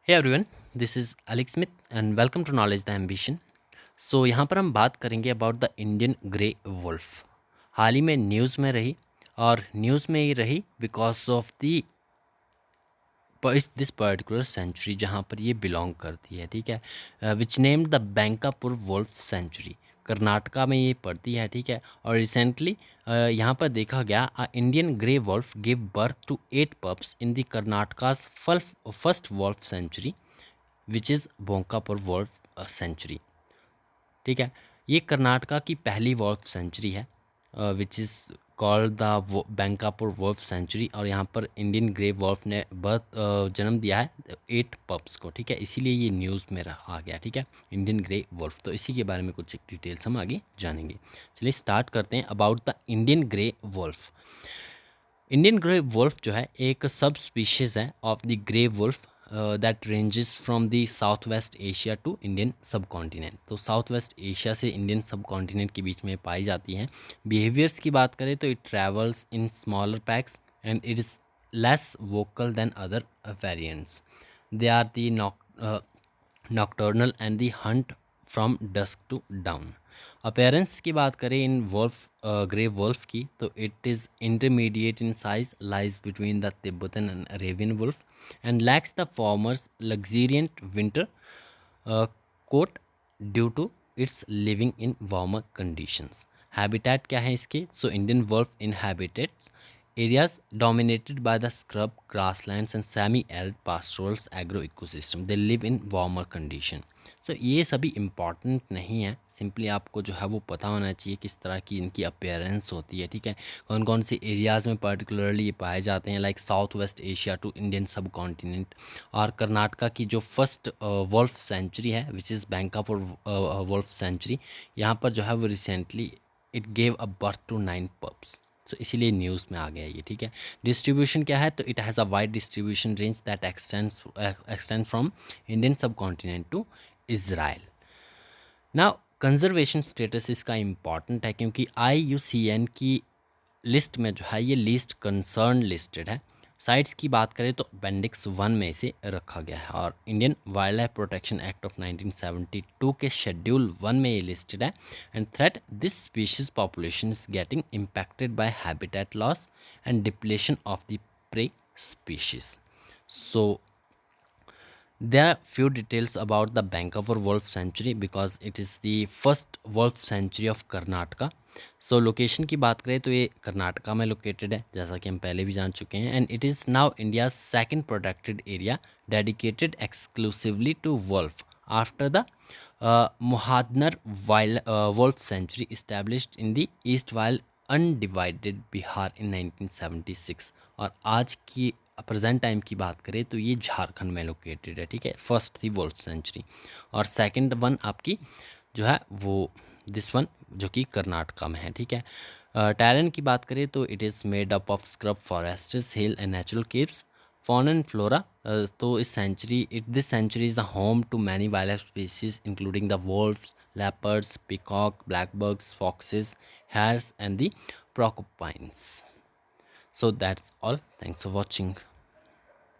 Hey everyone, this is Alex Smith and welcome to knowledge the ambition. So यहाँ पर हम बात करेंगे about the Indian grey wolf. हाल ही में न्यूज़ में रही, और न्यूज़ में ही रही because of the this particular sanctuary जहाँ पर ये बिलोंग करती है। ठीक है, which named the Bankapur wolf sanctuary. Karnataka में ये पड़ती है। ठीक है, और रिसेंटली यहाँ पर देखा गया Indian grey wolf give birth to 8 pups in the Karnataka's first wolf sanctuary which is Bankapur wolf sanctuary. ठीक है, ये कर्नाटका की पहली वॉल्फ सेंचुरी है which is called the Bankapur wolf sanctuary. और यहाँ पर इंडियन ग्रे वॉल्फ ने जन्म दिया है 8 पप्स को। ठीक है, इसीलिए ये न्यूज़ में आ गया। ठीक है, इंडियन ग्रे वॉल्फ। तो इसी के बारे में कुछ डिटेल्स हम आगे जानेंगे। चलिए स्टार्ट करते हैं about the Indian grey wolf. Indian grey wolf जो है एक सब स्पीशीज़ है of the grey wolf that ranges from the south west Asia to Indian subcontinent. तो साउथ वेस्ट एशिया से इंडियन सब कॉन्टिनेंट के बीच में पाई जाती हैं। बिहेवियर्स की बात करें तो it travels in smaller packs and it is less vocal than other variants. They are the nocturnal and the hunt from dusk to dawn. Appearance की बात करें इन वुल्फ ग्रे वुल्फ की, तो it is intermediate in size, lies between the Tibetan and Arabian wolf and lacks the former's luxuriant winter coat due to its living in warmer conditions. Habitat क्या है इसके? So Indian wolf inhabits areas dominated by the scrub, grasslands and semi-arid pastorals agro ecosystem. They live in warmer condition. सो ये सभी important नहीं है, simply आपको जो है वो पता होना चाहिए किस तरह की इनकी अपीयरेंस होती है। ठीक है, कौन कौन से एरियाज़ में पर्टिकुलरली ये पाए जाते हैं, like south west Asia to Indian subcontinent. और कर्नाटका की जो फर्स्ट वुल्फ सेंचुरी है which is Bankapur wolf sanctuary, यहाँ पर जो है वो recently it gave a birth to 9 pups. So इसीलिए न्यूज़ में आ गया ये। ठीक है, डिस्ट्रीब्यूशन क्या है? तो it has a wide distribution range that extend from Indian सब कॉन्टिनेंट टू इज़राइल। ना कंजर्वेशन स्टेटस इसका इम्पॉर्टेंट है क्योंकि IUCN की लिस्ट में जो है ये लीस्ट कंसर्न लिस्टेड है। साइट्स की बात करें तो अपेंडिक्स 1 में इसे रखा गया है, और Indian wild life protection act of 1972 के शेड्यूल 1 में ये लिस्टेड है। And threat this species population is getting impacted by habitat loss and depletion of the prey species. So there are few details about the Bankavar Wolf Sanctuary because it is the first wolf sanctury of Karnataka. So location की बात करें तो ये कर्नाटका में located है, जैसा कि हम पहले भी जान चुके हैं। And it is now India second protected area dedicated exclusively to wolf after the Mahuadanr wild wolf sanctuary established in the erstwhile undivided Bihar in 1976। और आज की प्रेजेंट टाइम की बात करें तो ये झारखंड में लोकेटेड है। ठीक है, फर्स्ट थी वुल्फ सेंचुरी, और सेकंड वन आपकी जो है वो दिस वन जो कि कर्नाटका में है। ठीक है, टेरेन की बात करें तो it is made up of scrub forests, hill and natural caves. Fauna and flora, so this sanctuary is the home to many wildlife species including the wolves, leopards, peacock, blackbirds, foxes, hares and the porcupines. So that's all. Thanks for watching.